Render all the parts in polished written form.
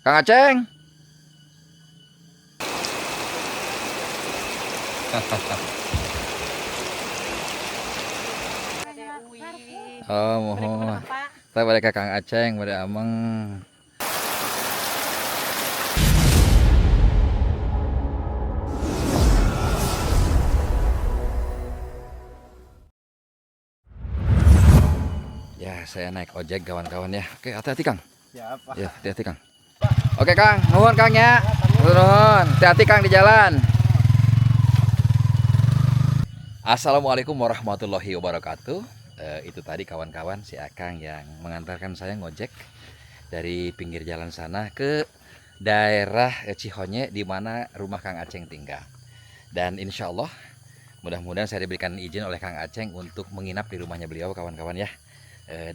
Kang Aceng. Oh, mohon. Saya balik ke Kang Aceng, pada Ameng. Ya, saya naik ojek kawan-kawan ya. Oke, hati-hati Kang. Siap, Pak. Ya, hati-hati Kang. Oke Kang, nuhun Kang ya. Nuhun. Hati-hati Kang di jalan. Assalamualaikum warahmatullahi wabarakatuh. Itu tadi kawan-kawan si Akang yang mengantarkan saya ngojek dari pinggir jalan sana ke daerah Cihonye di mana rumah Kang Aceng tinggal. Dan insya Allah mudah-mudahan saya diberikan izin oleh Kang Aceng untuk menginap di rumahnya beliau kawan-kawan ya.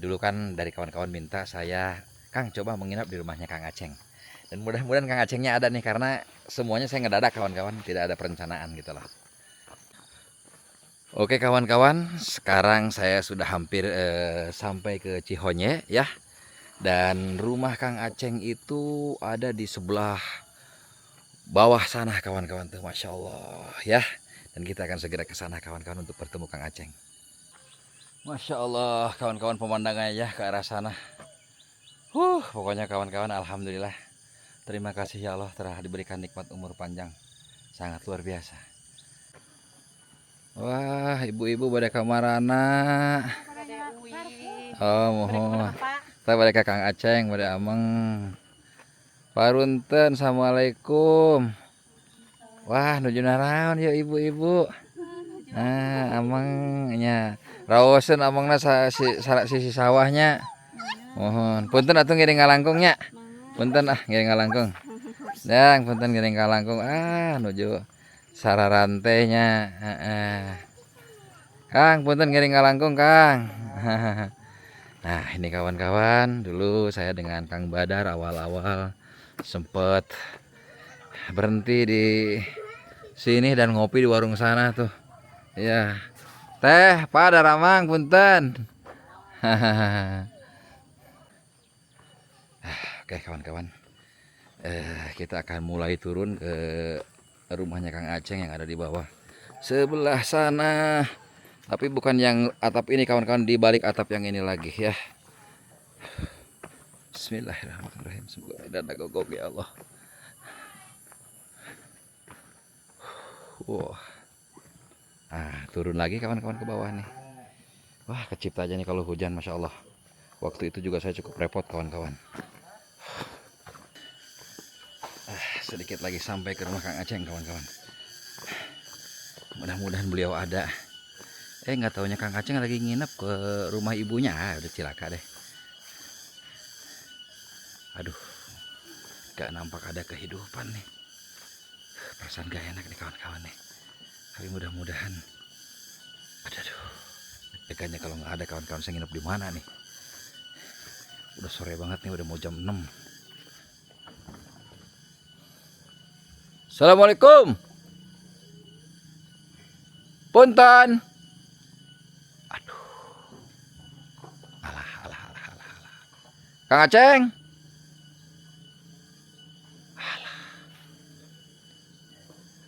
Dulu kan dari kawan-kawan minta saya, Kang coba menginap di rumahnya Kang Aceng. Dan mudah-mudahan Kang Acengnya ada nih karena semuanya saya ngedadak kawan-kawan, tidak ada perencanaan gitu loh. Oke kawan-kawan, sekarang saya sudah hampir sampai ke Cihonye ya. Dan rumah Kang Aceng itu ada di sebelah bawah sana kawan-kawan tuh, Masya Allah ya. Dan kita akan segera ke sana kawan-kawan untuk bertemu Kang Aceng. Masya Allah kawan-kawan pemandangannya ya ke arah sana. Pokoknya kawan-kawan alhamdulillah. Terima kasih ya Allah telah diberikan nikmat umur panjang. Sangat luar biasa. Wah, ibu-ibu pada kamarana. Oh, mohon. Kita balik ke Kang Aceng pada Ameng. Parunten, assalamualaikum. Wah, nuju naraon ya ibu-ibu. Nah, amangnya raosen amangna sisi sawahnya. Mohon. Punten atuh ngiring ngalangkungnya. Punten ngiring ngalangkung. Dang, punten ngiring ngalangkung. Nuju sararantenya. Kang, punten ngiring ngalangkung, Kang. Nah, ini kawan-kawan, dulu saya dengan Kang Badar awal-awal sempet berhenti di sini dan ngopi di warung sana tuh. Ya. Teh, Pak Daramang, punten. Oke, kawan-kawan. Kita akan mulai turun ke rumahnya Kang Aceng yang ada di bawah. Sebelah sana. Tapi bukan yang atap ini kawan-kawan, di balik atap yang ini lagi ya. Bismillahirrahmanirrahim. Semoga dan gogok ya Allah. Wow. Turun lagi kawan-kawan ke bawah nih. Wah, kecipta aja nih kalau hujan, Masya Allah. Waktu itu juga saya cukup repot kawan-kawan. Sedikit lagi sampai ke rumah Kang Aceng kawan-kawan. Mudah-mudahan beliau ada. Nggak taunya Kang Aceng lagi nginep ke rumah ibunya. Udah cilaka deh. Aduh, gak nampak ada kehidupan nih. Perasaan gak enak nih kawan-kawan nih. Tapi mudah-mudahan. Aduh, deg-degannya kalau nggak ada kawan-kawan saya nginep di mana nih. Udah sore banget nih, udah mau jam 6. Assalamualaikum. Punten. Aduh. Alah. Kang Aceng.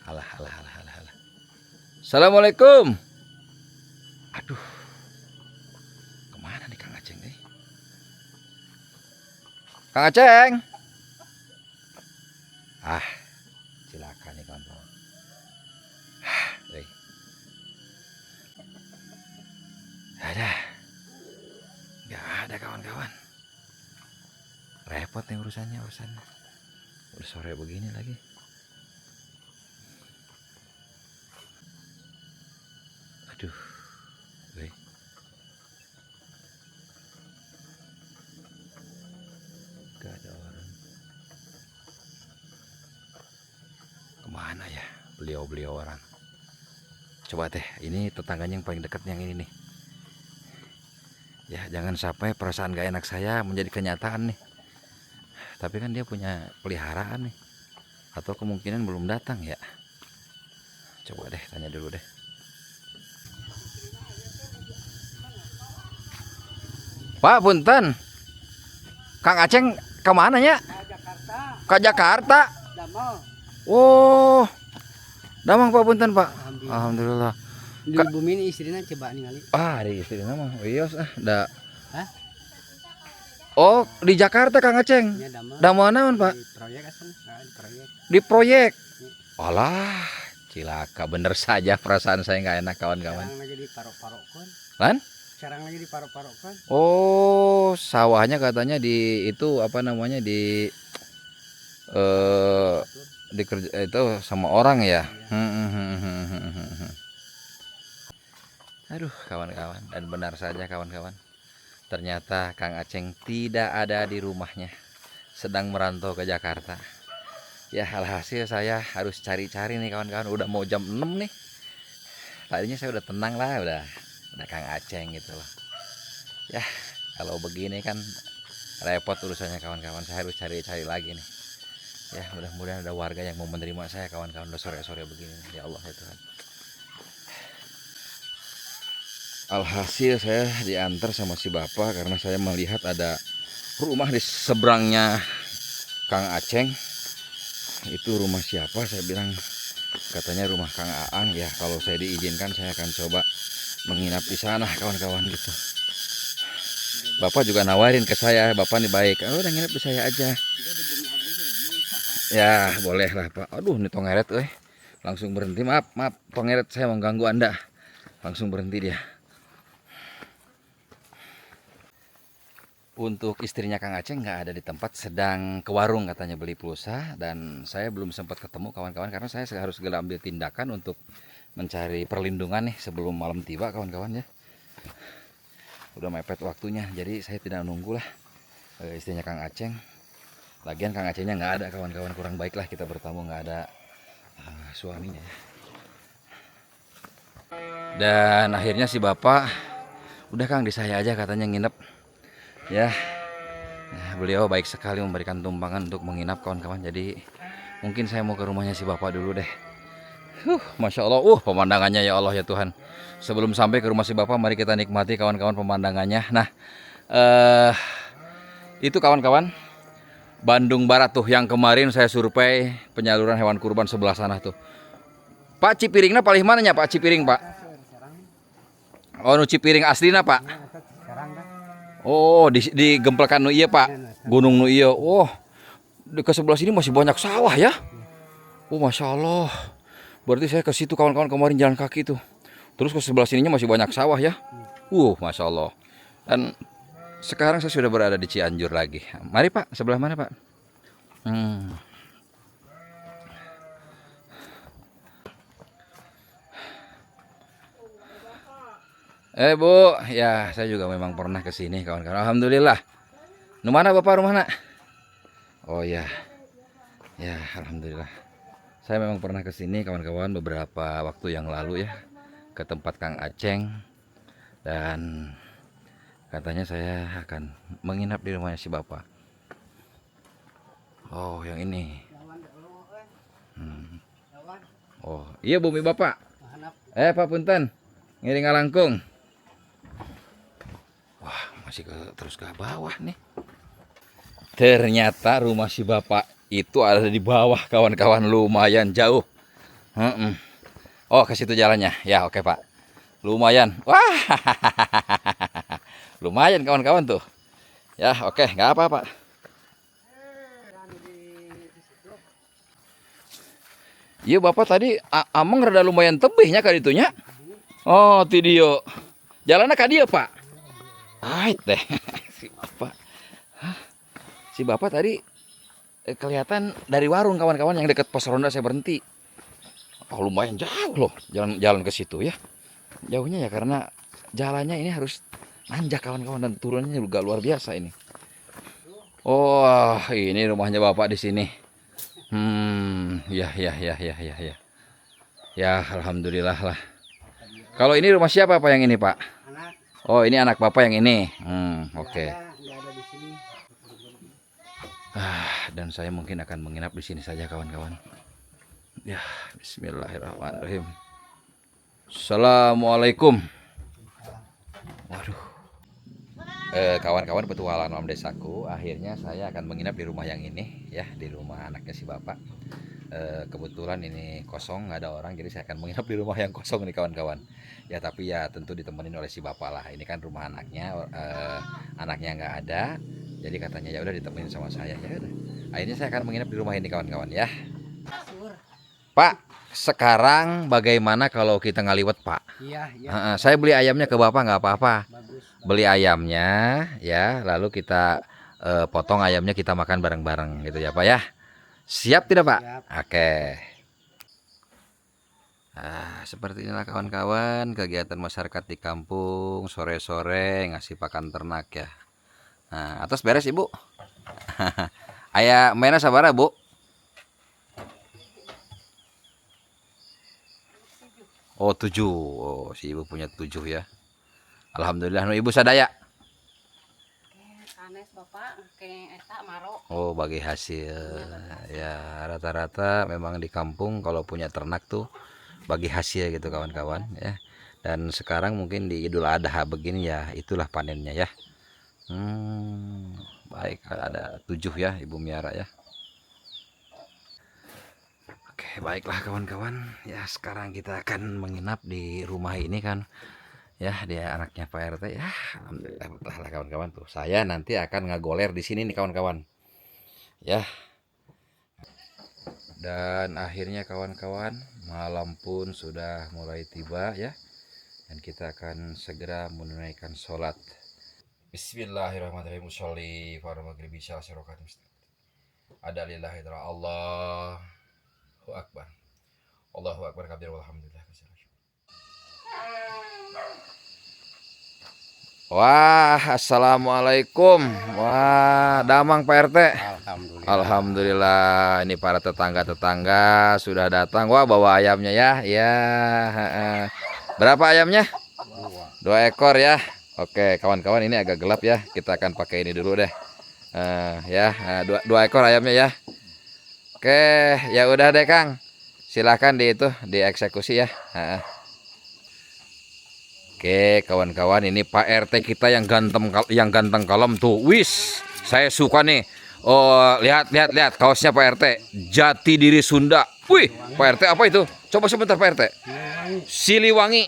Alah. Assalamualaikum. Aduh. Kemana nih Kang Aceng nih? Kang Aceng. Cilaka nih kawan-kawan. Nggak ada kawan-kawan. Repot nih urusannya. Udah sore begini lagi. Aduh. Gak ada orang. Kemana ya beliau orang? Coba teh, ini tetangganya yang paling dekat yang ini nih. Ya jangan sampai perasaan gak enak saya menjadi kenyataan nih. Tapi kan dia punya peliharaan nih. Atau kemungkinan belum datang ya. Coba deh tanya dulu deh. Pak punten, Kang Aceng kemana ya? Jakarta. Ke Jakarta. Damang. Oh, damang Pak punten Pak. Alhamdulillah. Alhamdulillah. Di bumi ini istrinya coba ningali. Ah, di istri nama. Iya, da. Hah? Oh, di Jakarta Kang Aceng. Nya damang. Damang naon, Pak? Di proyek asan. Nah, di proyek. Di proyek. Alah, cilaka bener saja perasaan saya nggak enak kawan-kawan. Sekarang lagi di parok-parokkan. Lan? Sekarang lagi di parok-parokkan. Oh, sawahnya katanya di itu apa namanya di dikerja itu sama orang ya. Aduh, kawan-kawan, dan benar saja kawan-kawan. Ternyata Kang Aceng tidak ada di rumahnya, sedang merantau ke Jakarta. Ya, alhasil saya harus cari-cari nih kawan-kawan. Udah mau jam 6 nih. Tadinya saya udah tenang lah, udah Kang Aceng gitu loh. Ya, kalau begini kan repot urusannya kawan-kawan. Saya harus cari-cari lagi nih. Ya, mudah-mudahan ada warga yang mau menerima saya kawan-kawan. Udah sore-sore begini. Ya Allah ya Tuhan. Alhasil saya diantar sama si bapak karena saya melihat ada rumah di seberangnya Kang Aceng. Itu rumah siapa? Saya bilang katanya rumah Kang Aang. Ya, kalau saya diizinkan saya akan coba menginap di sana kawan-kawan gitu. Bapak juga nawarin ke saya, bapak nih baik. Oh, udah nginep di saya aja. Ya, boleh lah Pak. Aduh, ini tongeret langsung berhenti. Maaf, tongeret saya mengganggu Anda. Langsung berhenti dia. Untuk istrinya Kang Aceng nggak ada di tempat, sedang ke warung katanya beli pulsa, dan saya belum sempat ketemu kawan-kawan karena saya harus segera ambil tindakan untuk mencari perlindungan nih sebelum malam tiba kawan-kawan ya. Udah mepet waktunya, jadi saya tidak nunggu lah istrinya Kang Aceng. Lagian Kang Acengnya nggak ada kawan-kawan, kurang baik lah kita bertamu nggak ada suaminya ya. Dan akhirnya si bapak, udah Kang di saya aja katanya nginep. Ya, nah, beliau baik sekali memberikan tumpangan untuk menginap kawan-kawan. Jadi mungkin saya mau ke rumahnya si bapak dulu deh. Masya Allah, pemandangannya ya Allah ya Tuhan. Sebelum sampai ke rumah si bapak, mari kita nikmati kawan-kawan pemandangannya. Nah, itu kawan-kawan, Bandung Barat tuh yang kemarin saya survei penyaluran hewan kurban sebelah sana tuh. Pak, Cipiringna paling mananya Pak Cipiring Pak? Oh, nu Cipiring aslina Pak? Oh, di Gempelkan nu iya Pak, gunung nu iya. Oh, ke sebelah sini masih banyak sawah ya. Oh, Masya Allah. Berarti saya ke situ kawan-kawan kemarin jalan kaki tuh. Terus ke sebelah sininya masih banyak sawah ya. Masya Allah. Dan sekarang saya sudah berada di Cianjur lagi. Mari Pak, sebelah mana Pak? Bu, ya saya juga memang pernah ke sini kawan-kawan. Alhamdulillah. Nu mana Bapak rumah nak? Oh ya. Ya, alhamdulillah. Saya memang pernah ke sini kawan-kawan beberapa waktu yang lalu ya, ke tempat Kang Aceng, dan katanya saya akan menginap di rumahnya si Bapak. Oh, yang ini. Oh, iya bumi Bapak. Pak Punten. Ngiring ngalangkung. Wah, masih terus ke bawah nih. Ternyata rumah si Bapak itu ada di bawah kawan-kawan, lumayan jauh. Oh, ke situ jalannya. Ya, oke Pak. Lumayan. Wah. Lumayan kawan-kawan tuh. Ya, oke, nggak apa-apa. Iya Bapak tadi ameng rada lumayan tebihnya kali itunya. Oh, ti dieu. Jalannya ka dieu, Pak. Ait deh. Si Bapak. Si Bapak tadi kelihatan dari warung kawan-kawan yang dekat pos ronda saya berhenti. Oh, lumayan jauh loh jalan ke situ ya. Jauhnya ya karena jalannya ini harus nanjak kawan-kawan, dan turunnya juga luar biasa ini. Oh, ini rumahnya Bapak di sini. Ya. Ya, alhamdulillah lah. Kalau ini rumah siapa Pak yang ini Pak? Anak. Oh, ini anak Bapak yang ini. Oke. Dan saya mungkin akan menginap di sini saja kawan-kawan. Ya, bismillahirrahmanirrahim. Assalamualaikum. Waduh. kawan-kawan petualangan malam desaku, akhirnya saya akan menginap di rumah yang ini ya, di rumah anaknya si bapak. Kebetulan ini kosong, nggak ada orang, jadi saya akan menginap di rumah yang kosong nih kawan-kawan. Ya tapi ya tentu ditemenin oleh si bapak lah. Ini kan rumah anaknya nggak ada, jadi katanya ya udah ditemenin sama saya. Ya udah. Akhirnya saya akan menginap di rumah ini kawan-kawan ya. Pak, sekarang bagaimana kalau kita ngaliwet Pak? Iya, iya. Saya beli ayamnya ke bapak nggak apa-apa. Bagus. Beli ayamnya ya, lalu kita potong ayamnya, kita makan bareng-bareng gitu ya Pak ya. Siap tidak Pak? Siap. Oke. Seperti inilah kawan-kawan kegiatan masyarakat di kampung sore-sore ngasih pakan ternak ya. Atas beres Ibu. Ayah mainnya sabara Bu? Oh 7. Oh si Ibu punya 7 ya. Alhamdulillah. Ibu sadaya. Sanes Bapak kayak eta maro. Oh bagi hasil ya, rata-rata memang di kampung kalau punya ternak tuh bagi hasil gitu kawan-kawan ya. Dan sekarang mungkin di Idul Adha begini ya, itulah panennya ya. Baik, ada 7 ya Ibu Miara ya. Oke, baiklah kawan-kawan ya, sekarang kita akan menginap di rumah ini kan ya, dia anaknya Pak RT ya. Alhamdulillah betah lah kawan-kawan tuh. Saya nanti akan ngagoler di sini nih kawan-kawan ya. Dan akhirnya kawan-kawan, malam pun sudah mulai tiba ya, dan kita akan segera menunaikan sholat. Bismillahirrahmanirrahim. Sholli fardu maghribi syarakatin ada lillahi ta'ala. Allahu akbar. Allahu akbar kabir walhamdulillah. Wah, assalamualaikum. Wah, damang Pak RT. Alhamdulillah. Alhamdulillah, ini para tetangga-tetangga sudah datang. Wah, bawa ayamnya ya. Ya. Berapa ayamnya? 2 ekor ya. Oke, kawan-kawan, ini agak gelap ya. Kita akan pakai ini dulu deh. Ya, 2 ekor ayamnya ya. Oke, ya udah deh Kang. Silahkan dieksekusi ya. Oke, kawan-kawan, ini Pak RT kita yang ganteng kalem tuh. Wis, saya suka nih. Oh, lihat kaosnya Pak RT. Jati Diri Sunda. Wih, Pak RT apa itu? Coba sebentar Pak RT. Siliwangi.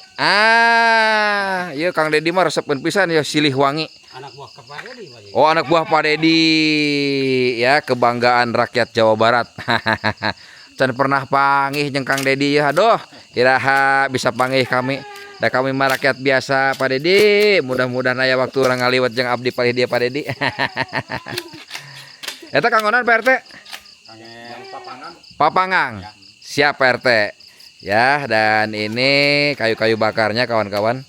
Iya Kang Dedi mah resepkeun pisan ya Siliwangi. Anak buah Pak Dedi, Pak. Oh, anak buah Pak Dedi. Ya, kebanggaan rakyat Jawa Barat. Can pernah panggih jeung Kang Dedi ya. Aduh, iraha bisa panggih kami. Da kami mah rakyat biasa Pak Dedi. Mudah-mudahan aya waktu urang ngaliwat jeung abdi palih dia Pak Dedi. Eta kanggonan Pak RT? Papangang. Siap Pak RT. Ya, dan ini kayu-kayu bakarnya kawan-kawan.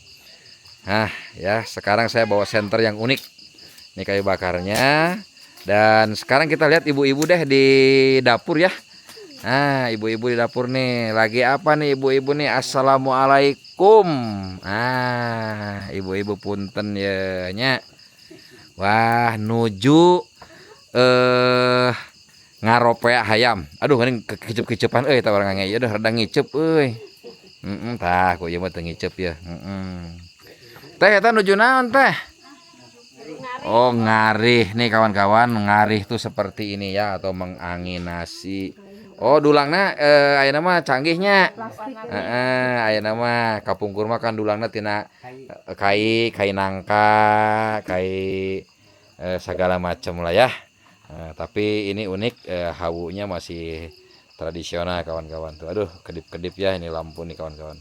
Nah, ya, sekarang saya bawa senter yang unik. Ini kayu bakarnya. Dan sekarang kita lihat ibu-ibu deh di dapur ya. Nah, ibu-ibu di dapur nih. Lagi apa nih ibu-ibu nih? Assalamualaikum. Ibu-ibu punten ya nya. Wah, nuju ngarope hayam. Aduh, geuning kecep-kecepan euy tah urang ngangey. Aduh, rada ngicep euy. Tah ku ieu mah teu ngicep ya. Teh eta nuju naon teh? Oh, ngarih nih kawan-kawan, ngarih tuh seperti ini ya, atau menganginasi. Oh, dulangna ayeuna mah canggihnya. Ayeuna mah kapungkur mah kan dulangna tina kai nangka, kai segala macam lah ya. Tapi ini unik, hawunya masih tradisional kawan-kawan tuh. Aduh, kedip-kedip ya ini lampu nih kawan-kawan.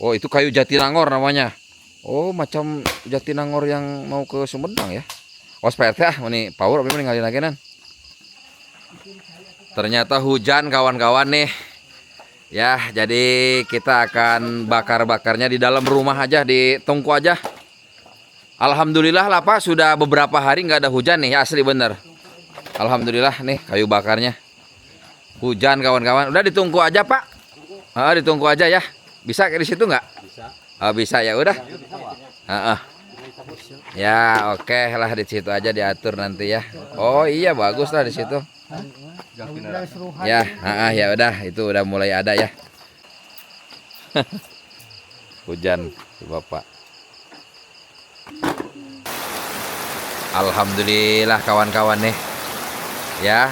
Oh, itu kayu Jatinangor namanya. Oh, macam Jatinangor yang mau ke Sumedang ya. Oh, Pak RT ini power apa ninggalin lagian. Ternyata hujan kawan-kawan nih. Ya, jadi kita akan bakar-bakarnya di dalam rumah aja, di tungku aja. Alhamdulillah lah Pak, sudah beberapa hari nggak ada hujan nih, asli bener. Alhamdulillah nih kayu bakarnya. Hujan kawan-kawan, udah ditunggu aja Pak. Ditunggu aja ya. Bisa di situ nggak? Bisa. Bisa ya udah. Ya oke lah, di situ aja diatur nanti ya. Oh iya bagus lah di situ. Ya, ya udah, itu udah mulai ada ya. Hujan, Bapak. Alhamdulillah kawan-kawan nih. Ya,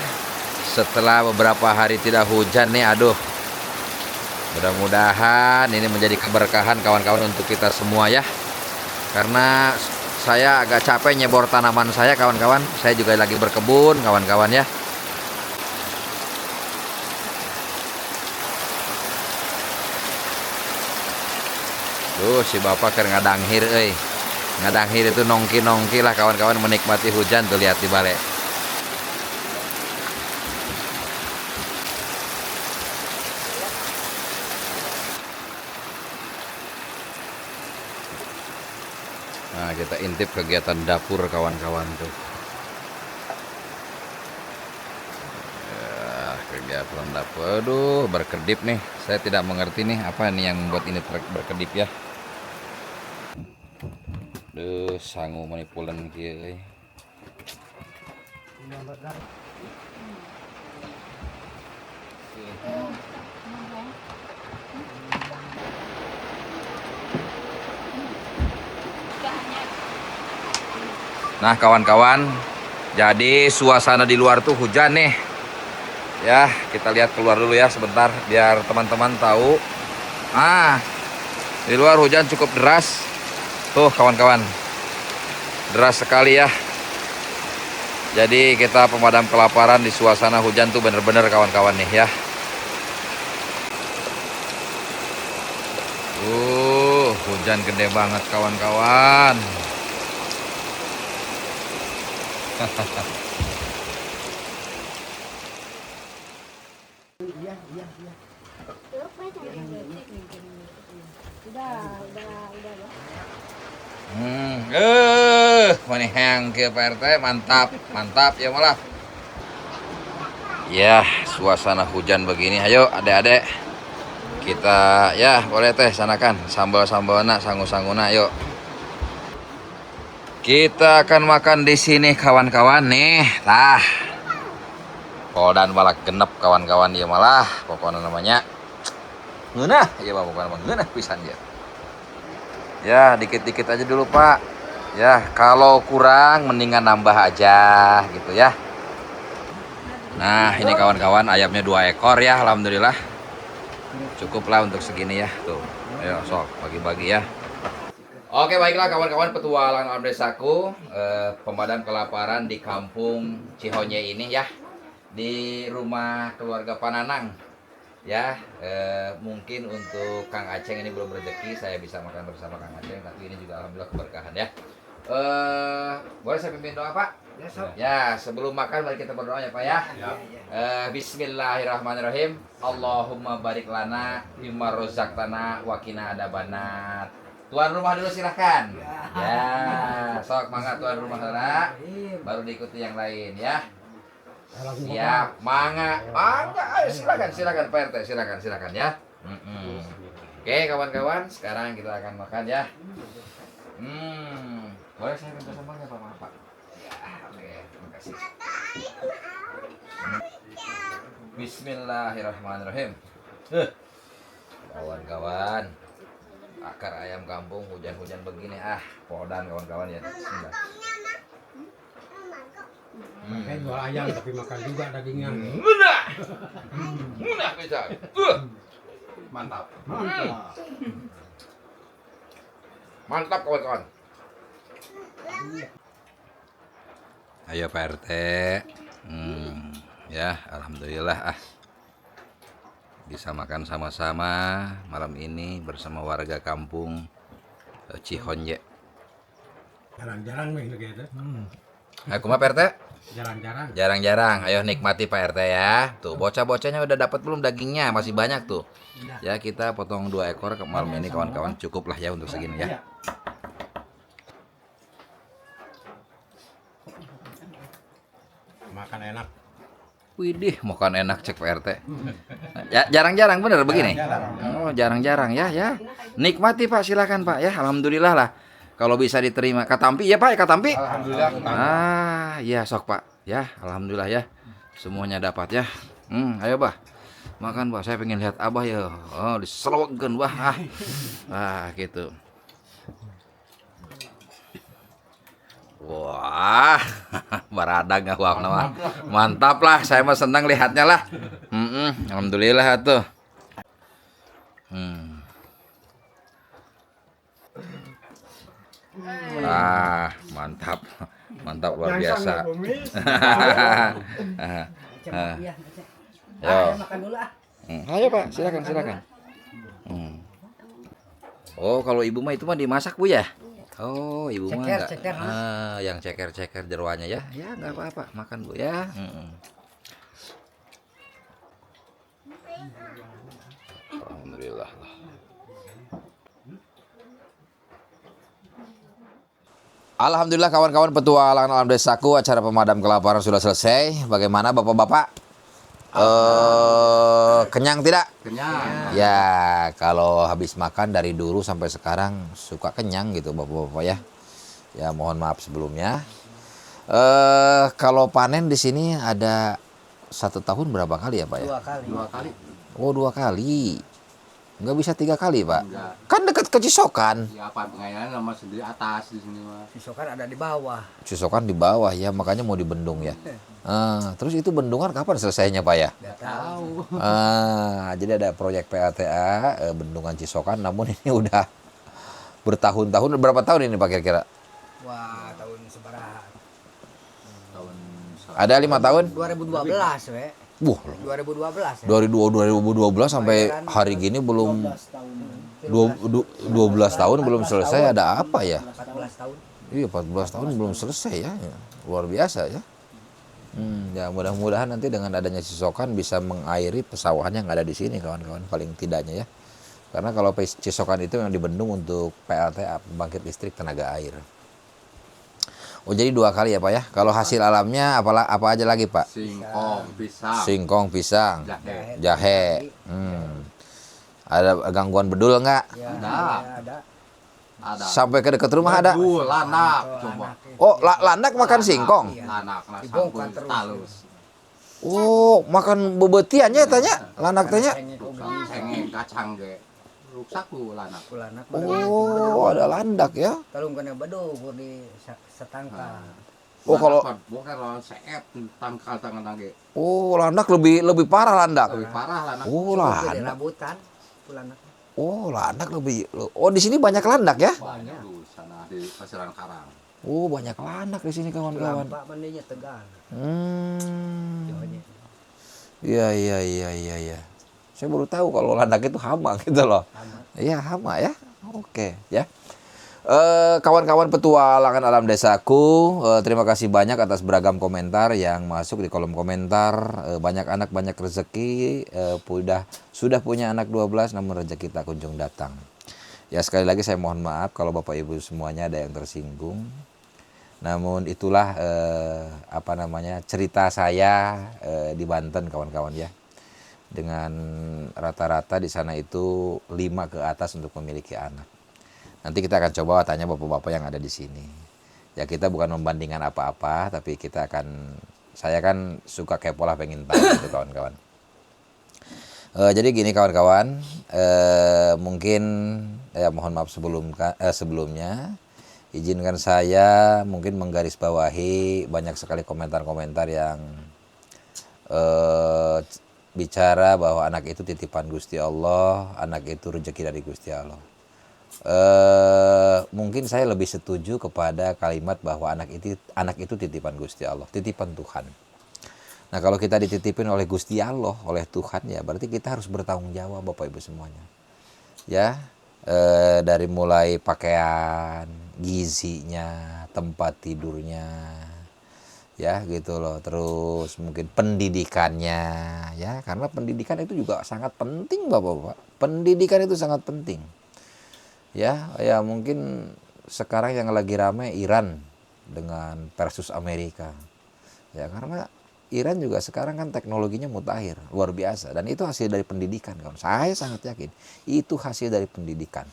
setelah beberapa hari tidak hujan nih, aduh. Mudah-mudahan ini menjadi keberkahan kawan-kawan untuk kita semua ya. Karena saya agak capek nyebor tanaman saya kawan-kawan. Saya juga lagi berkebun kawan-kawan ya. Tuh si bapak keur ngadanghir euy. Ngadanghir itu nongki-nongki lah kawan-kawan menikmati hujan tuh, lihat di balik. Nah, kita intip kegiatan dapur kawan-kawan tuh. Ya, kegiatan dapur. Aduh, berkedip nih. Saya tidak mengerti nih apa nih yang membuat ini berkedip ya. Duh, sangu manipulan kieu. Nah kawan-kawan, jadi suasana di luar tuh hujan nih. Ya, kita lihat keluar dulu ya sebentar biar teman-teman tahu. Di luar hujan cukup deras. Tuh kawan-kawan, deras sekali ya. Jadi kita pemadam kelaparan di suasana hujan tuh bener-bener kawan-kawan nih ya. Hujan gede banget kawan-kawan. Manehang ke Pak RT, mantap ya malah. Ya, suasana hujan begini. Ayo adik-adik, kita ya boleh teh sanakan sambal-sambalna, sangu-sanguna, yuk. Kita akan makan di sini kawan-kawan nih. Tah. Poldan balak genep kawan-kawan dia malah. Pokoknya namanya ngeunah, ya Pak, pokoknya ngeunah pisan dia. Ya, dikit-dikit aja dulu, Pak. Ya, kalau kurang mendingan nambah aja gitu ya. Nah, ini kawan-kawan ayamnya 2 ekor ya, alhamdulillah. Cukuplah untuk segini ya. Tuh. Ayo sok bagi-bagi ya. Oke, baiklah kawan-kawan, petualangan alam desaku, pemadam kelaparan di kampung Cihonye ini ya, di rumah keluarga Pananang ya. Mungkin untuk Kang Aceng ini belum rezeki saya bisa makan bersama Kang Aceng, tapi ini juga alhamdulillah keberkahan ya. Boleh saya pimpin doa Pak? Ya, sebelum makan mari kita berdoa ya Pak ya. Bismillahirrahmanirrahim. Allahumma barik lana bima rozaqtana wa qina adzabannar. Tuan rumah dulu silahkan. Ya, sok mangga tuan rumah sana. Baru diikuti yang lain ya. Siap, mangga. Ayo silakan Pak RT, silakan ya. Oke kawan-kawan, sekarang kita akan makan ya. Boleh saya minta sambalnya Pak? Maaf Pak. Ya, oke, terima kasih. Bismillahirrahmanirrahim. Kawan-kawan, akar ayam kampung hujan-hujan begini podan kawan-kawan ya. Bismillah. Makan jual ayam tapi makan juga dagingnya. Munah bisa. Mantap. Mantap kawan-kawan. Ayo Pak RT. Ya, alhamdulillah bisa makan sama-sama malam ini bersama warga kampung Cihonye. Jarang-jarang nih gitu. Aku mah Pak RT? Jarang-jarang. Jarang-jarang. Ayo nikmati Pak RT ya. Tuh, bocah-bocahnya udah dapat belum dagingnya? Masih banyak tuh. Ya, kita potong 2 ekor ke malam ini kawan-kawan. Cukup lah ya untuk segini ya. Makan enak. Widih, makan enak cek Pak RT. Ya, jarang-jarang bener begini. Oh, jarang-jarang ya. Nikmati Pak, silakan Pak ya. Alhamdulillah lah. Kalau bisa diterima. Katampi ya Pak, Katampi. Alhamdulillah. Ya sok Pak. Ya, alhamdulillah ya. Semuanya dapat ya. Ayo bah, makan bah. Saya pengen lihat abah ya. Oh, diselewengkeun bah. Gitu. Wah, baradag nggak wah nama. Mantap lah, saya mah senang lihatnya lah. Alhamdulillah tuh. Mantap. Mantap luar biasa. Yo. Makan dulu ah. Ayo Pak, silakan. Oh, kalau ibu mah itu mah dimasak Bu ya? Oh, ibu mah enggak. Yang ceker-ceker jeroannya ya. Ya, enggak apa-apa, makan Bu ya. Alhamdulillah. Alhamdulillah kawan-kawan petualangan alam desaku, acara pemadam kelaparan sudah selesai. Bagaimana Bapak-bapak? Kenyang tidak? Kenyang. Ya, kalau habis makan dari dulu sampai sekarang suka kenyang gitu Bapak-bapak ya. Ya, mohon maaf sebelumnya. Kalau panen di sini ada 1 tahun berapa kali ya Pak ya? 2 kali. 2 kali. Oh, 2 kali. Nggak bisa 3 kali Pak? Enggak. Kan dekat ke Cisokan. Ya apa pengayalan sama sendiri atas di sini mah. Sisokan ada di bawah. Cisokan di bawah ya, makanya mau dibendung ya. Terus itu bendungan kapan selesainya Pak ya? Enggak tahu. Jadi ada proyek PLTA bendungan Cisokan, namun ini udah bertahun-tahun. Berapa tahun ini Pak kira-kira? Wah, tahun seberapa? Tahun Ada 5 tahun? 2012 we. 2012 ya. Dari 2012 sampai hari gini belum 12 tahun belum selesai. Ada apa ya? 14 tahun. Iya, 14 tahun belum selesai ya. Luar biasa ya. Ya mudah-mudahan nanti dengan adanya Cisokan bisa mengairi pesawahan yang ada di sini kawan-kawan, paling tidaknya ya. Karena kalau Cisokan itu yang dibendung untuk PLTA, pembangkit listrik tenaga air. Oh, jadi 2 kali ya Pak ya. Kalau hasil alamnya apa aja lagi Pak? Singkong, pisang, jahe. Ada gangguan bedul enggak? Ya, ada. Sampai ke dekat rumah ada? Lanak coba. Oh, landak makan singkong? Lanak Dibongkar terus. talus. Oh, makan bebetiannya tanya, lanak tanya. Sengeng kacang ge. Ruksaku lanak. Kulanak. Oh, ada landak ya. Kalau kena bedo di setangka. Oh, kalau bukan lawan seet tangkal tangan ge. oh, landak lebih parah landak. Lebih parah lanak. Oh, Jadi landak. rabutan. Kulanak. Oh, landak lebih. Oh, di sini banyak landak ya? Banyak di sana di Pasiran Karang. Oh, banyak landak di sini kawan-kawan. Pak mandinya tegal. Iya. Saya baru tahu kalau landak itu hama gitu loh. Iya, hama ya. Oke, ya. Kawan-kawan petualangan alam desaku, terima kasih banyak atas beragam komentar yang masuk di kolom komentar. Banyak anak banyak rezeki, sudah punya anak 12 namun rezeki tak kunjung datang. Ya, sekali lagi saya mohon maaf kalau Bapak Ibu semuanya ada yang tersinggung. Namun itulah cerita saya di Banten kawan-kawan ya. Dengan rata-rata di sana itu 5 ke atas untuk memiliki anak. Nanti kita akan coba tanya bapak-bapak yang ada di sini. Ya, kita bukan membandingkan apa-apa, tapi saya kan suka kepo lah, pengen tahu gitu kawan-kawan. Jadi gini kawan-kawan, mungkin ya mohon maaf sebelumnya, izinkan saya mungkin menggarisbawahi banyak sekali komentar-komentar yang bicara bahwa anak itu titipan Gusti Allah, anak itu rezeki dari Gusti Allah. Mungkin saya lebih setuju kepada kalimat bahwa anak itu titipan Gusti Allah, titipan Tuhan. Nah, kalau kita dititipin oleh Gusti Allah, oleh Tuhan ya, berarti kita harus bertanggung jawab Bapak Ibu semuanya. Ya, dari mulai pakaian, gizinya, tempat tidurnya, ya gitu loh. Terus mungkin pendidikannya, ya, karena pendidikan itu juga sangat penting Bapak-bapak. Pendidikan itu sangat penting. Ya mungkin sekarang yang lagi rame Iran dengan versus Amerika. Ya, karena Iran juga sekarang kan teknologinya mutakhir, luar biasa, dan itu hasil dari pendidikan kawan. Saya sangat yakin itu hasil dari pendidikan.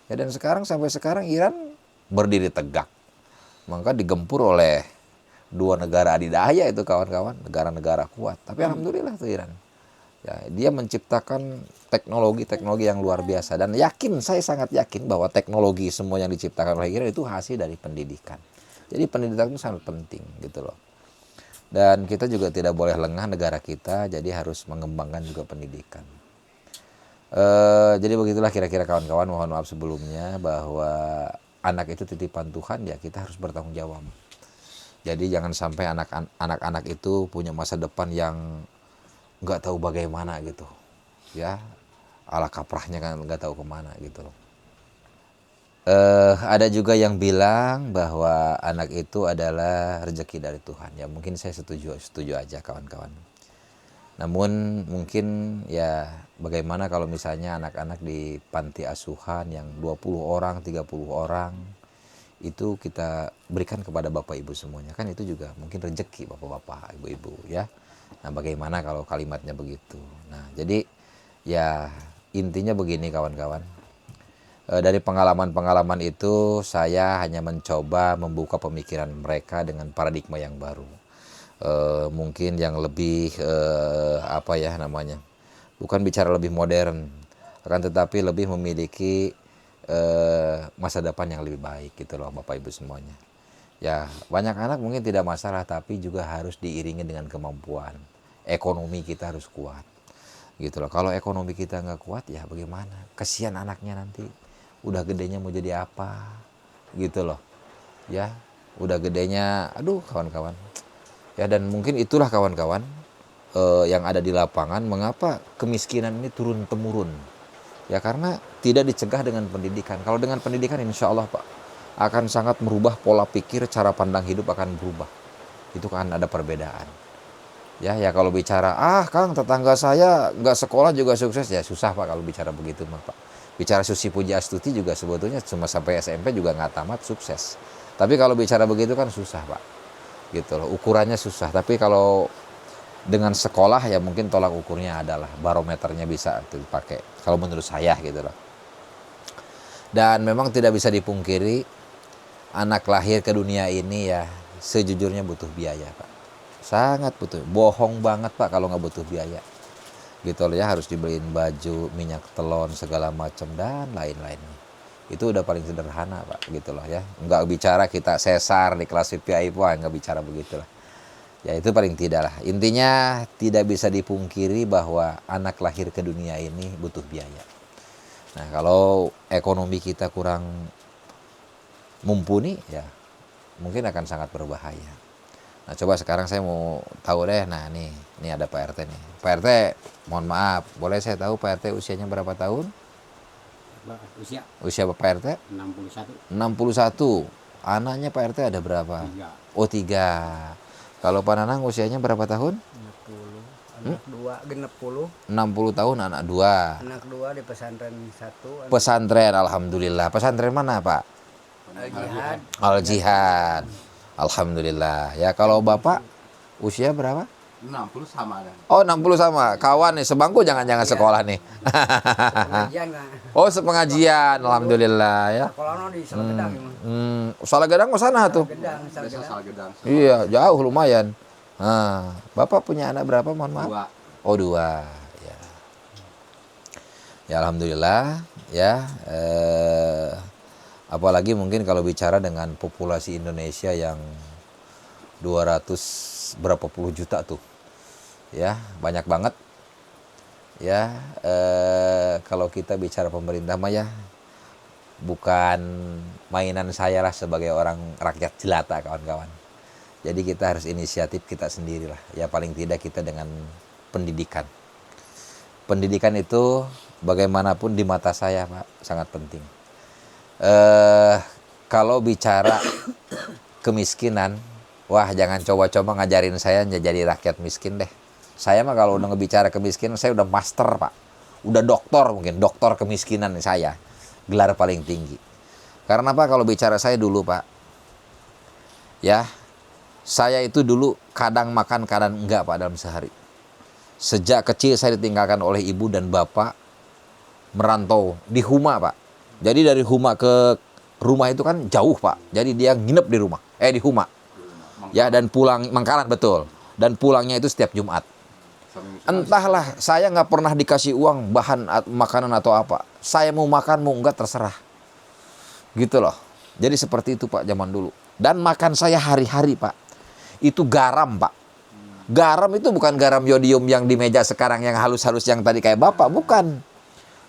Ya, dan sampai sekarang Iran berdiri tegak. Maka digempur oleh dua negara adidaya itu kawan-kawan, negara-negara kuat. Tapi alhamdulillah tuh Iran. Ya, dia menciptakan teknologi-teknologi yang luar biasa, dan saya sangat yakin bahwa teknologi semua yang diciptakan oleh Iran itu hasil dari pendidikan. Jadi pendidikan itu sangat penting gitu loh. Dan kita juga tidak boleh lengah, negara kita jadi harus mengembangkan juga pendidikan. Jadi begitulah kira-kira kawan-kawan, mohon maaf sebelumnya bahwa anak itu titipan Tuhan, ya kita harus bertanggung jawab. Jadi jangan sampai anak-anak itu punya masa depan yang nggak tahu bagaimana gitu, ya ala kaprahnya kan nggak tahu kemana gitu loh. Ada juga yang bilang bahwa anak itu adalah rezeki dari Tuhan. Ya mungkin saya setuju aja kawan-kawan. Namun mungkin ya bagaimana kalau misalnya anak-anak di panti asuhan yang 20 orang, 30 orang itu kita berikan kepada Bapak Ibu semuanya, kan itu juga mungkin rezeki Bapak-bapak, Ibu-ibu ya. Nah, bagaimana kalau kalimatnya begitu? Nah, jadi ya intinya begini kawan-kawan. Dari pengalaman-pengalaman itu saya hanya mencoba membuka pemikiran mereka dengan paradigma yang baru. Mungkin yang lebih apa ya namanya? Bukan bicara lebih modern, akan tetapi lebih memiliki masa depan yang lebih baik gitu loh Bapak Ibu semuanya. Ya, banyak anak mungkin tidak masalah, tapi juga harus diiringi dengan kemampuan. Ekonomi kita harus kuat. Gitu loh. Kalau ekonomi kita nggak kuat, ya bagaimana? Kasihan anaknya nanti. Udah gedenya mau jadi apa? Gitu loh. Ya, udah gedenya, aduh kawan-kawan. Ya, dan mungkin itulah kawan-kawan yang ada di lapangan, mengapa kemiskinan ini turun-temurun. Ya, karena tidak dicegah dengan pendidikan. Kalau dengan pendidikan insya Allah Pak, akan sangat merubah pola pikir, cara pandang hidup akan berubah. Itu kan ada perbedaan. Ya kalau bicara, Kang tetangga saya nggak sekolah juga sukses, ya susah Pak kalau bicara begitu mah Pak. Bicara Susi Pujiastuti juga sebetulnya cuma sampai SMP juga nggak tamat sukses. Tapi kalau bicara begitu kan susah Pak. Gitu loh, ukurannya susah. Tapi kalau dengan sekolah ya mungkin tolak ukurnya adalah barometernya bisa dipakai. Kalau menurut saya gitu loh. Dan memang tidak bisa dipungkiri, anak lahir ke dunia ini ya sejujurnya butuh biaya Pak. Sangat butuh. Bohong banget Pak kalau nggak butuh biaya. Gitu loh ya, harus dibeliin baju, minyak telon, segala macam dan lain-lainnya. Itu udah paling sederhana Pak gitu loh ya. Nggak bicara kita sesar di kelas VIP, nggak bicara begitulah. Ya itu paling tidak lah. Intinya tidak bisa dipungkiri bahwa anak lahir ke dunia ini butuh biaya. Nah kalau ekonomi kita kurang mumpuni ya mungkin akan sangat berbahaya. Nah coba sekarang saya mau tahu deh, nah ini ada Pak RT nih. Pak RT mohon maaf, boleh saya tahu Pak RT usianya berapa tahun? Usia Bapak RT? 61. 61. Anaknya Pak RT ada berapa? 3. Oh 3. Kalau Pak Nanang usianya berapa tahun? 60. Anak 2 genep 10. 60 tahun anak 2. Anak 2 di pesantren 1. Pesantren, alhamdulillah. Pesantren mana Pak? Al-Jihad. Al-Jihad. Alhamdulillah. Ya kalau Bapak usia berapa? 60 sama kan. Oh 60 sama. Kawan nih, sebangku jangan-jangan sekolah nih. Pengajian kan. Oh sepengajian, alhamdulillah ya. Sekolah di Salgedang. Salah gedang ke sana tuh. Gedang, Desa Salgedang. Salgedang. Iya, jauh lumayan. Nah, Bapak punya anak berapa, mohon maaf? 2. Oh 2. Ya. Ya alhamdulillah ya. Apalagi mungkin kalau bicara dengan populasi Indonesia yang 200 berapa puluh juta tuh. Ya, banyak banget. Ya, kalau kita bicara pemerintah mah ya bukan mainan saya lah sebagai orang rakyat jelata kawan-kawan. Jadi kita harus inisiatif kita sendirilah. Ya paling tidak kita dengan pendidikan. Pendidikan itu bagaimanapun di mata saya Pak sangat penting. Kalau bicara kemiskinan, wah jangan coba-coba ngajarin saya jadi rakyat miskin deh. Saya mah kalau udah ngebicara kemiskinan, saya udah master Pak. Udah doktor mungkin, doktor kemiskinan saya. Gelar paling tinggi. Karena apa kalau bicara saya dulu Pak. Ya, saya itu dulu kadang makan, kadang enggak Pak dalam sehari. Sejak kecil saya ditinggalkan oleh ibu dan bapak merantau di Huma Pak. Jadi dari Huma ke rumah itu kan jauh Pak. Jadi dia nginep di rumah, di Huma. Ya, dan pulang Mangkalan betul. Dan pulangnya itu setiap Jumat. Entahlah, saya nggak pernah dikasih uang bahan makanan atau apa. Saya mau makan mau enggak terserah. Gitu loh. Jadi seperti itu Pak zaman dulu. Dan makan saya hari-hari Pak. Itu garam Pak. Garam itu bukan garam yodium yang di meja sekarang yang halus-halus yang tadi kayak Bapak, bukan.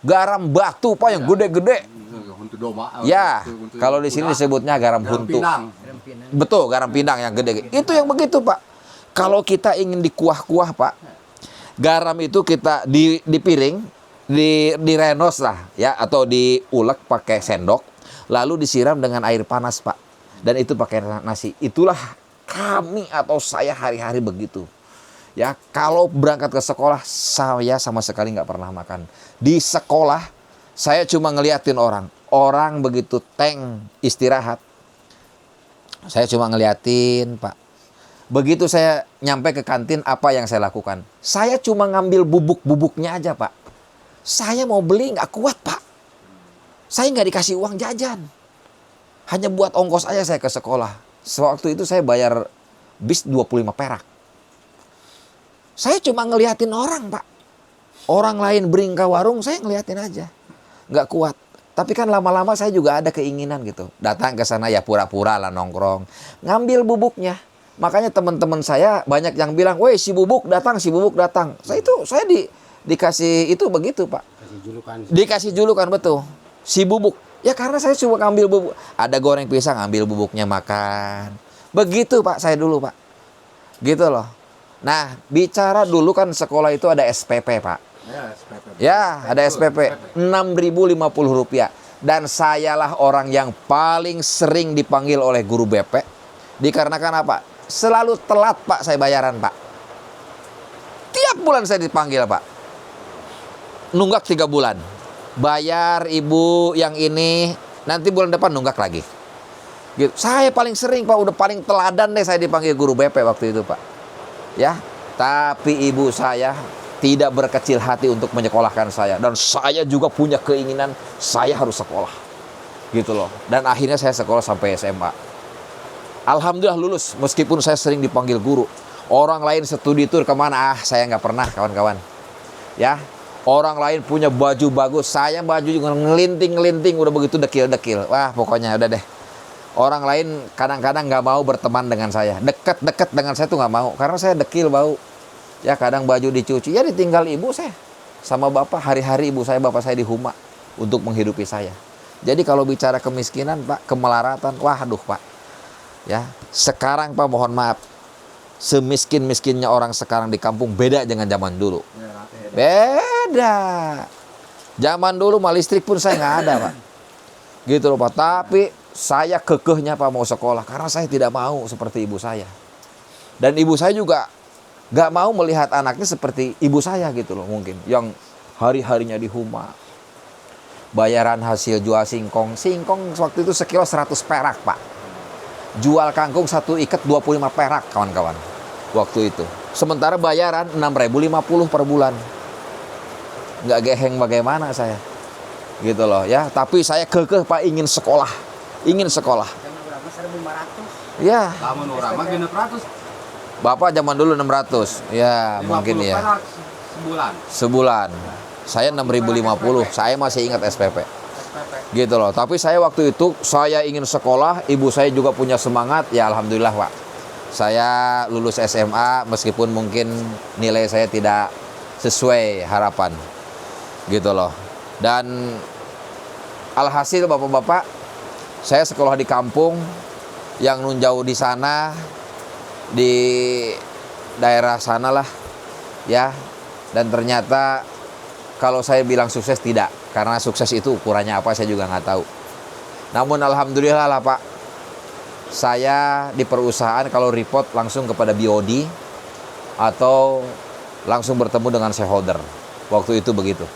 Garam batu Pak yang gede-gede. Untuk doma. Ya, kalau di sini disebutnya garam huntu. Betul, garam pindang yang gede. Itu yang begitu Pak. Kalau kita ingin dikuah-kuah Pak, garam itu kita di piring, direnos lah ya, atau diulek pakai sendok, lalu disiram dengan air panas Pak. Dan itu pakai nasi. Itulah kami atau saya hari-hari begitu. Ya, kalau berangkat ke sekolah saya sama sekali nggak pernah makan. Di sekolah saya cuma ngeliatin orang begitu tank istirahat. Saya cuma ngeliatin Pak. Begitu saya nyampe ke kantin, apa yang saya lakukan? Saya cuma ngambil bubuk-bubuknya aja Pak. Saya mau beli nggak kuat Pak. Saya nggak dikasih uang jajan. Hanya buat ongkos aja saya ke sekolah. Sewaktu itu saya bayar bis 25 perak. Saya cuma ngeliatin orang Pak. Orang lain beringka warung, saya ngeliatin aja. Nggak kuat. Tapi kan lama-lama saya juga ada keinginan gitu. Datang ke sana ya pura-pura lah nongkrong. Ngambil bubuknya. Makanya teman-teman saya banyak yang bilang, "Woi, si Bubuk datang, si Bubuk datang." Saya dikasih itu begitu, Pak. Dikasih julukan betul. Si Bubuk. Ya karena saya cuma ngambil bubuk. Ada goreng pisang, ambil bubuknya makan. Begitu, Pak, saya dulu, Pak. Gitu loh. Nah, bicara dulu kan sekolah itu ada SPP, Pak. Ya, ada SPP. Rp6.050. Dan sayalah orang yang paling sering dipanggil oleh guru BP. Dikarenakan apa? Selalu telat Pak saya bayaran Pak. Tiap bulan saya dipanggil Pak. Nunggak 3 bulan. Bayar ibu yang ini, nanti bulan depan nunggak lagi. Gitu. Saya paling sering Pak, udah paling teladan deh saya dipanggil guru BP waktu itu Pak. Ya, tapi ibu saya tidak berkecil hati untuk menyekolahkan saya. Dan saya juga punya keinginan saya harus sekolah. Gitu loh. Dan akhirnya saya sekolah sampai SMA. Alhamdulillah lulus, meskipun saya sering dipanggil guru. Orang lain studi tour kemana? Saya nggak pernah kawan-kawan. Ya, orang lain punya baju bagus, saya baju juga ngelinting-ngelinting, udah begitu dekil-dekil. Wah, pokoknya udah deh. Orang lain kadang-kadang nggak mau berteman dengan saya. Deket-deket dengan saya tuh nggak mau, karena saya dekil bau. Ya, kadang baju dicuci, ya ditinggal ibu saya. Sama bapak, hari-hari ibu saya, bapak saya di Huma untuk menghidupi saya. Jadi kalau bicara kemiskinan Pak, kemelaratan, waduh Pak. Ya, sekarang Pak mohon maaf, semiskin-miskinnya orang sekarang di kampung beda dengan zaman dulu. Beda. Zaman dulu mah listrik pun saya nggak ada Pak. Gitu loh Pak. Tapi saya kekehnya Pak mau sekolah karena saya tidak mau seperti ibu saya. Dan ibu saya juga nggak mau melihat anaknya seperti ibu saya gitu loh mungkin. Yang hari-harinya di Huma. Bayaran hasil jual singkong. Singkong waktu itu sekilo 100 perak Pak. Jual kangkung 1 ikat 25 perak kawan-kawan waktu itu. Sementara bayaran 6.050 per bulan. Nggak geheng bagaimana saya. Gitu loh ya. Tapi saya kekeh Pak ingin sekolah. Ingin sekolah. Zaman berapa? 1.500. Ya. Zaman orang mah 600. Bapak zaman dulu 600. Ya mungkin ya. Sebulan. Saya 6.050. Saya masih ingat SPP. Gitu loh. Tapi saya waktu itu saya ingin sekolah, ibu saya juga punya semangat. Ya alhamdulillah Pak. Saya lulus SMA meskipun mungkin nilai saya tidak sesuai harapan. Gitu loh. Dan alhasil Bapak-bapak, saya sekolah di kampung yang nun jauh di sana, di daerah sana lah. Ya. Dan ternyata kalau saya bilang sukses tidak. Karena sukses itu ukurannya apa saya juga nggak tahu. Namun alhamdulillah lah Pak. Saya di perusahaan kalau report langsung kepada BOD atau langsung bertemu dengan shareholder. Waktu itu begitu.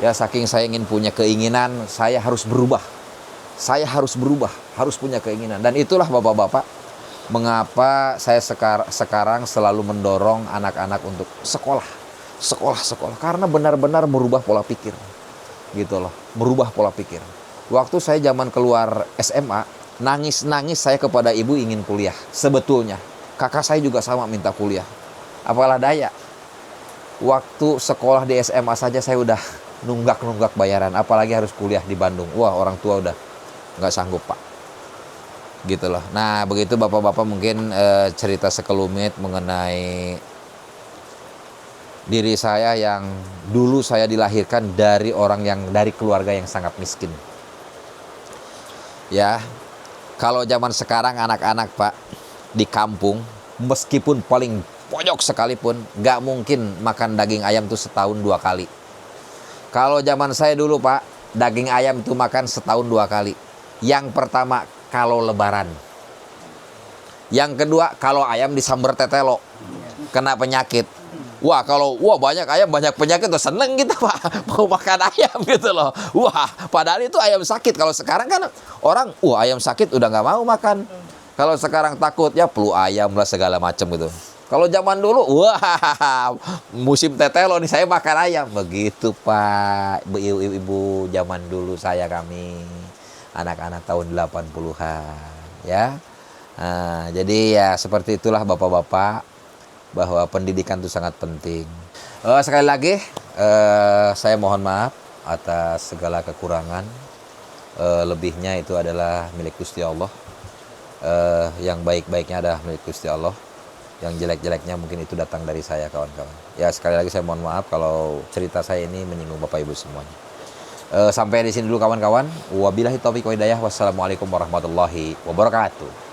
Ya saking saya ingin punya keinginan, saya harus berubah. Saya harus berubah, harus punya keinginan. Dan itulah Bapak-bapak, mengapa saya sekarang selalu mendorong anak-anak untuk sekolah. Sekolah. Karena benar-benar merubah pola pikir. Gitu loh, merubah pola pikir. Waktu saya zaman keluar SMA, nangis-nangis saya kepada ibu ingin kuliah sebetulnya. Kakak saya juga sama minta kuliah. Apalah daya. Waktu sekolah di SMA saja saya udah nunggak bayaran. Apalagi harus kuliah di Bandung. Wah, orang tua udah nggak sanggup, Pak. Gitu loh. Nah, begitu bapak-bapak mungkin cerita sekelumit mengenai diri saya yang dulu saya dilahirkan dari dari keluarga yang sangat miskin. Ya, kalau zaman sekarang anak-anak, Pak, di kampung, meskipun paling pojok sekalipun, nggak mungkin makan daging ayam tuh setahun 2 kali. Kalau zaman saya dulu, Pak, daging ayam tuh makan setahun 2 kali. Yang pertama, kalau lebaran. Yang kedua, kalau ayam disamber tetelo, kena penyakit. Wah, banyak ayam, banyak penyakit tuh seneng kita, Pak, mau makan ayam gitu loh. Wah, padahal itu ayam sakit. Kalau sekarang kan orang, ayam sakit udah nggak mau makan. Kalau sekarang takut ya flu ayam lah segala macam gitu. Kalau zaman dulu, musim tetelo nih saya makan ayam. Begitu, Pak, ibu-ibu zaman dulu kami anak-anak tahun 80-an ya. Nah, jadi ya seperti itulah bapak-bapak, bahwa pendidikan itu sangat penting. Sekali lagi saya mohon maaf atas segala kekurangan. Lebihnya itu adalah milik Gusti Allah. Yang baik-baiknya adalah milik Gusti Allah. Yang jelek-jeleknya mungkin itu datang dari saya, kawan-kawan. Ya, sekali lagi saya mohon maaf kalau cerita saya ini menyinggung Bapak Ibu semuanya. Sampai di sini dulu, kawan-kawan. Wabillahi taufiq wa hidayah. Wassalamualaikum warahmatullahi wabarakatuh.